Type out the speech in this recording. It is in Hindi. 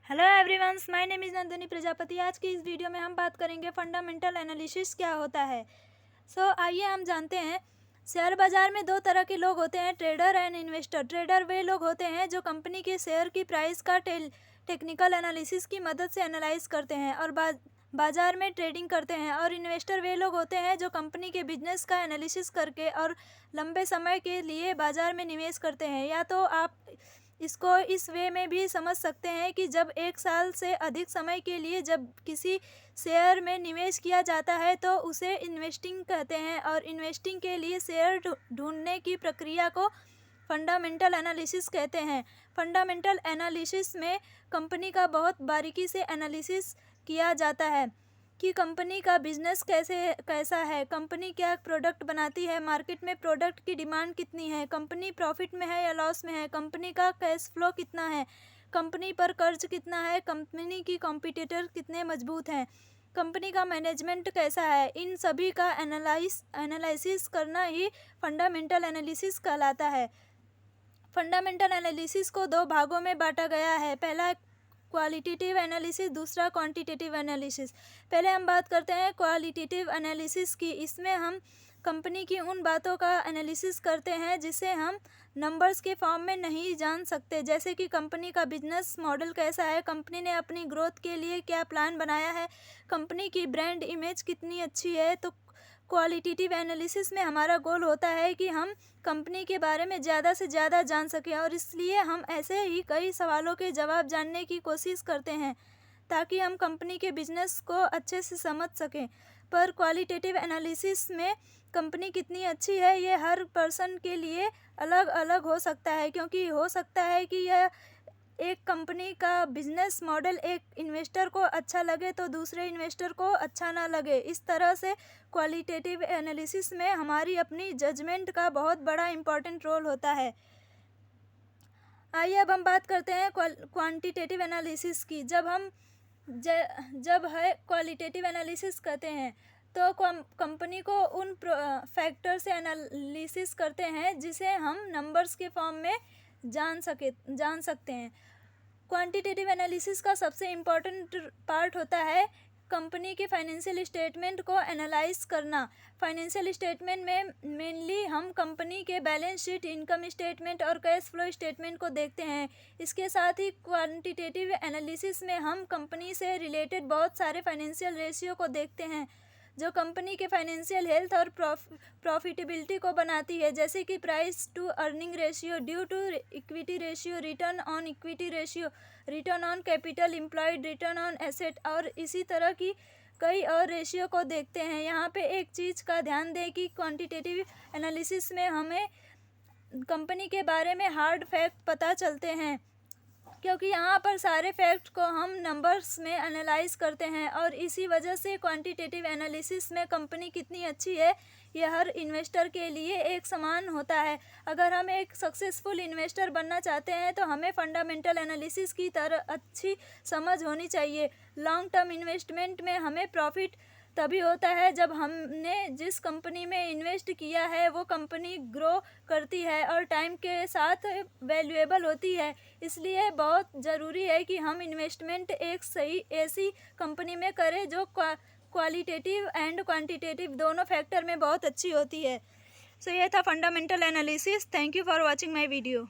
Hello everyone, my name is Nandini Prajapati. आज की इस वीडियो में हम बात करेंगे फंडामेंटल एनालिसिस क्या होता है। आइए हम जानते हैं। शेयर बाज़ार में दो तरह के लोग होते हैं, ट्रेडर एंड इन्वेस्टर। ट्रेडर वे लोग होते हैं जो कंपनी के शेयर की प्राइस का टेक्निकल एनालिसिस की मदद से एनालाइज करते हैं और बाजार में ट्रेडिंग करते हैं। और इन्वेस्टर वे लोग होते हैं जो कंपनी के बिजनेस का एनालिसिस करके और लंबे समय के लिए बाजार में निवेश करते हैं। या तो आप इसको इस वे में भी समझ सकते हैं कि जब एक साल से अधिक समय के लिए जब किसी शेयर में निवेश किया जाता है तो उसे इन्वेस्टिंग कहते हैं। और इन्वेस्टिंग के लिए शेयर ढूंढने की प्रक्रिया को फंडामेंटल एनालिसिस कहते हैं। फंडामेंटल एनालिसिस में कंपनी का बहुत बारीकी से एनालिसिस किया जाता है कि कंपनी का बिजनेस कैसा है, कंपनी क्या प्रोडक्ट बनाती है, मार्केट में प्रोडक्ट की डिमांड कितनी है, कंपनी प्रॉफिट में है या लॉस में है, कंपनी का कैश फ्लो कितना है, कंपनी पर कर्ज कितना है, कंपनी की कॉम्पिटिटर कितने मजबूत हैं, कंपनी का मैनेजमेंट कैसा है। इन सभी का एनालिसिस करना ही फंडामेंटल एनालिसिस कहलाता है। फंडामेंटल एनालिसिस को दो भागों में बांटा गया है। पहला क्वालिटेटिव एनालिसिस, दूसरा क्वांटिटेटिव एनालिसिस। पहले हम बात करते हैं क्वालिटेटिव एनालिसिस की। इसमें हम कंपनी की उन बातों का एनालिसिस करते हैं जिसे हम नंबर्स के फॉर्म में नहीं जान सकते, जैसे कि कंपनी का बिजनेस मॉडल कैसा है, कंपनी ने अपनी ग्रोथ के लिए क्या प्लान बनाया है, कंपनी की ब्रांड इमेज कितनी अच्छी है। तो क्वालिटेटिव एनालिसिस में हमारा गोल होता है कि हम कंपनी के बारे में ज़्यादा से ज़्यादा जान सकें और इसलिए हम ऐसे ही कई सवालों के जवाब जानने की कोशिश करते हैं ताकि हम कंपनी के बिजनेस को अच्छे से समझ सकें। पर क्वालिटेटिव एनालिसिस में कंपनी कितनी अच्छी है ये हर पर्सन के लिए अलग अलग हो सकता है, क्योंकि हो सकता है कि यह एक कंपनी का बिजनेस मॉडल एक इन्वेस्टर को अच्छा लगे तो दूसरे इन्वेस्टर को अच्छा ना लगे। इस तरह से क्वालिटेटिव एनालिसिस में हमारी अपनी जजमेंट का बहुत बड़ा इम्पोर्टेंट रोल होता है। आइए अब हम बात करते हैं क्वांटिटेटिव एनालिसिस की। जब है क्वालिटेटिव एनालिसिस करते हैं तो कंपनी को उन फैक्टर से एनालिसिस करते हैं जिसे हम नंबर्स के फॉर्म में जान सकते हैं। क्वांटिटेटिव एनालिसिस का सबसे इम्पॉर्टेंट पार्ट होता है कंपनी के फाइनेंशियल स्टेटमेंट को एनालाइज करना। फाइनेंशियल स्टेटमेंट में मेनली हम कंपनी के बैलेंस शीट, इनकम स्टेटमेंट और कैश फ्लो स्टेटमेंट को देखते हैं। इसके साथ ही क्वांटिटेटिव एनालिसिस में हम कंपनी से रिलेटेड बहुत सारे फाइनेंशियल रेशियो को देखते हैं जो कंपनी के फाइनेंशियल हेल्थ और प्रॉफिटेबिलिटी को बनाती है, जैसे कि price to earning ratio, due to equity ratio, return on equity ratio, return on capital employed, return on asset और इसी तरह की कई और रेशियो को देखते हैं। यहाँ पे एक चीज़ का ध्यान दें कि क्वांटिटेटिव एनालिसिस में हमें कंपनी के बारे में हार्ड फैक्ट पता चलते हैं, क्योंकि यहाँ पर सारे फैक्ट को हम नंबर्स में एनालाइज करते हैं। और इसी वजह से क्वांटिटेटिव एनालिसिस में कंपनी कितनी अच्छी है ये हर इन्वेस्टर के लिए एक समान होता है। अगर हम एक सक्सेसफुल इन्वेस्टर बनना चाहते हैं तो हमें फंडामेंटल एनालिसिस की तरह अच्छी समझ होनी चाहिए। लॉन्ग टर्म इन्वेस्टमेंट में हमें प्रॉफिट तभी होता है जब हमने जिस कंपनी में इन्वेस्ट किया है वो कंपनी ग्रो करती है और टाइम के साथ वैल्यूएबल होती है। इसलिए बहुत ज़रूरी है कि हम इन्वेस्टमेंट एक सही ऐसी कंपनी में करें जो क्वालिटेटिव एंड क्वांटिटेटिव दोनों फैक्टर में बहुत अच्छी होती है। यह था fundamental analysis. Thank you for watching my video.